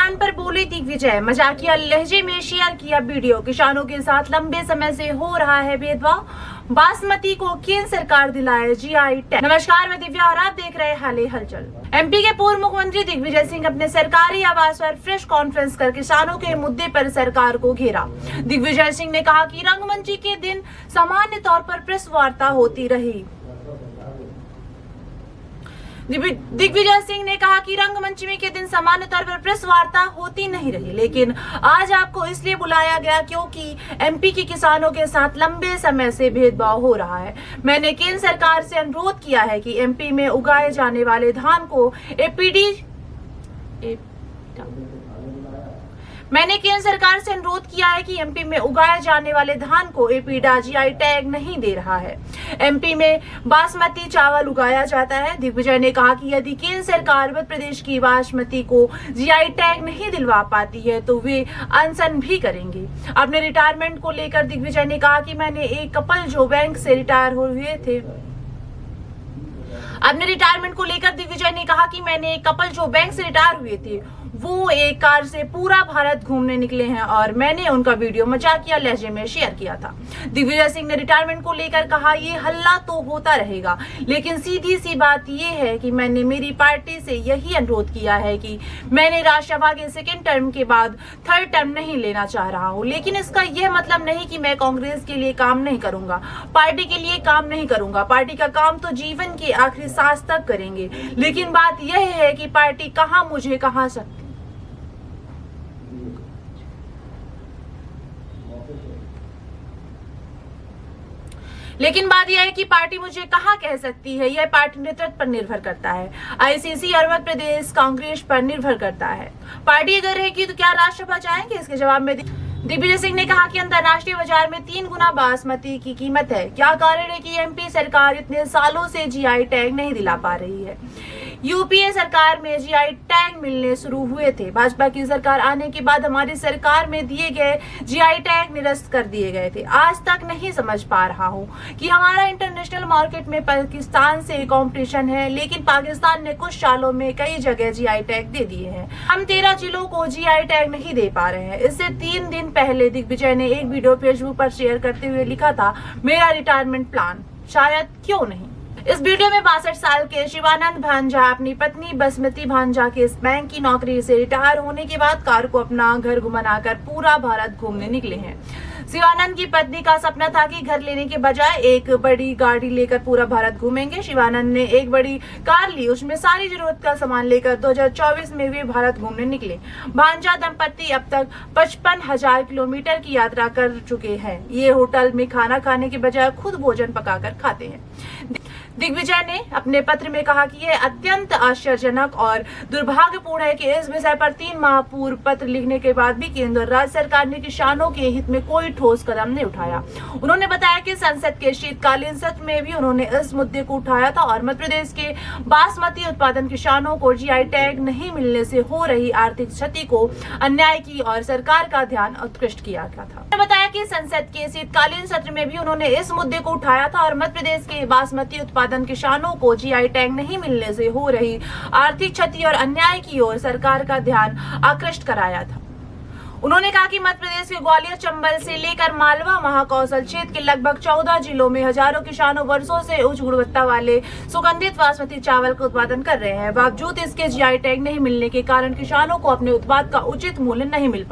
बयान पर बोले दिग्विजय, मजाकिया लहजे में शेयर किया वीडियो। किसानों के साथ लंबे समय से हो रहा है भेदभाव, बासमती को केंद्र सरकार दिलाए जीआई टैग। नमस्कार, मैं दिव्या और आप देख रहे हैं हाल हलचल। एमपी के पूर्व मुख्यमंत्री दिग्विजय सिंह अपने सरकारी आवास पर प्रेस कॉन्फ्रेंस कर किसानों के मुद्दे पर सरकार को घेरा। दिग्विजय सिंह ने कहा कि रंगमंच के दिन सामान्य तौर पर प्रेस वार्ता होती रही। दिग्विजय सिंह ने कहा कि रंगमंचमी के दिन सामान्य तौर पर प्रेस वार्ता होती नहीं रही, लेकिन आज आपको इसलिए बुलाया गया क्योंकि एमपी के किसानों के साथ लंबे समय से भेदभाव हो रहा है। मैंने केंद्र सरकार से अनुरोध किया है कि एमपी में उगाए जाने वाले धान को एमपी में उगाए जाने वाले धान को एपीडा जीआई टैग नहीं दे रहा है। एमपी में बासमती चावल उगाया जाता है। दिग्विजय ने कहा कि यदि केंद्र सरकार मध्य प्रदेश की बासमती को जीआई टैग नहीं दिलवा पाती है तो वे अनशन भी करेंगे। अपने रिटायरमेंट को लेकर दिग्विजय ने कहा कि मैंने एक कपल जो बैंक से रिटायर हुए थे वो एक कार से पूरा भारत घूमने निकले हैं और मैंने उनका वीडियो मजाकिया लहजे में शेयर किया था। दिग्विजय सिंह ने रिटायरमेंट को लेकर कहा, ये हल्ला तो होता रहेगा, लेकिन सीधी सी बात ये है कि मैंने मेरी पार्टी से यही अनुरोध किया है कि मैंने राज्यसभा के सेकेंड टर्म के बाद थर्ड टर्म नहीं लेना चाह रहा हूँ। लेकिन इसका यह मतलब नहीं कि मैं कांग्रेस के लिए काम नहीं करूंगा, पार्टी के लिए काम नहीं करूंगा। पार्टी का काम तो जीवन के आखिरी सांस तक करेंगे, लेकिन बात यह है कि पार्टी कहाँ मुझे कहाँ सकती। लेकिन बात यह है कि पार्टी मुझे कहाँ कह सकती है, यह पार्टी नेतृत्व पर निर्भर करता है, आईसीसी और मध्य प्रदेश कांग्रेस पर निर्भर करता है। पार्टी अगर रहेगी तो क्या राज्यसभा जाएंगे? इसके जवाब में दिग्विजय सिंह ने कहा कि अंतर्राष्ट्रीय बाजार में 3 गुना बासमती की कीमत है। क्या कारण है कि एमपी सरकार इतने सालों से जीआई टैग नहीं दिला पा रही है? यूपीए सरकार में जीआई टैग मिलने शुरू हुए थे। भाजपा की सरकार आने के बाद हमारी सरकार में दिए गए जीआई टैग निरस्त कर दिए गए थे। आज तक नहीं समझ पा रहा हूँ कि हमारा इंटरनेशनल मार्केट में पाकिस्तान से कंपटीशन है, लेकिन पाकिस्तान ने कुछ सालों में कई जगह जीआई टैग दे दिए हैं। हम 13 जिलों को जीआई टैग नहीं दे पा रहे हैं। इससे 3 दिन पहले दिग्विजय ने एक वीडियो फेसबुक पर शेयर करते हुए लिखा था, मेरा रिटायरमेंट प्लान शायद क्यों नहीं। इस वीडियो में 62 साल के शिवानंद भांजा अपनी पत्नी बसमती भांजा के इस बैंक की नौकरी से रिटायर होने के बाद कार को अपना घर घुमाकर पूरा भारत घूमने निकले हैं। शिवानंद की पत्नी का सपना था कि घर लेने के बजाय एक बड़ी गाड़ी लेकर पूरा भारत घूमेंगे। शिवानंद ने एक बड़ी कार ली, उसमें सारी जरूरत का सामान लेकर 2024 में वे भारत घूमने निकले। भांजा दंपत्ति अब तक 55,000 किलोमीटर की यात्रा कर चुके हैं। ये होटल में खाना खाने के बजाय खुद भोजन पकाकर खाते हैं। दिग्विजय ने अपने पत्र में कहा कि यह अत्यंत आश्चर्यजनक और दुर्भाग्यपूर्ण है कि इस विषय पर 3 माह पूर्व पत्र लिखने के बाद भी केंद्र और राज्य सरकार ने किसानों के हित में कोई ठोस कदम नहीं उठाया। उन्होंने बताया कि संसद के शीतकालीन सत्र में भी उन्होंने इस मुद्दे को उठाया था और मध्य प्रदेश के बासमती उत्पादन किसानों को जीआई टैग नहीं मिलने से हो रही आर्थिक क्षति को अन्याय की और सरकार का ध्यान आकृष्ट किया गया था। उन्होंने बताया कि संसद के शीतकालीन सत्र में भी उन्होंने इस मुद्दे को उठाया था और मध्य प्रदेश के बासमती उत्पादन किसानों को जीआई टैग नहीं मिलने से हो रही आर्थिक क्षति और अन्याय की ओर सरकार का ध्यान आकृष्ट कराया था। उन्होंने कहा कि मध्य प्रदेश के ग्वालियर, चंबल से लेकर मालवा, महाकौशल क्षेत्र के लगभग 14 जिलों में हजारों किसानों वर्षों से उच्च गुणवत्ता वाले सुगंधित बासमती चावल का उत्पादन कर रहे हैं। बावजूद इसके जीआई टैग नहीं मिलने के कारण किसानों को अपने उत्पाद का उचित मूल्य नहीं मिल पाता।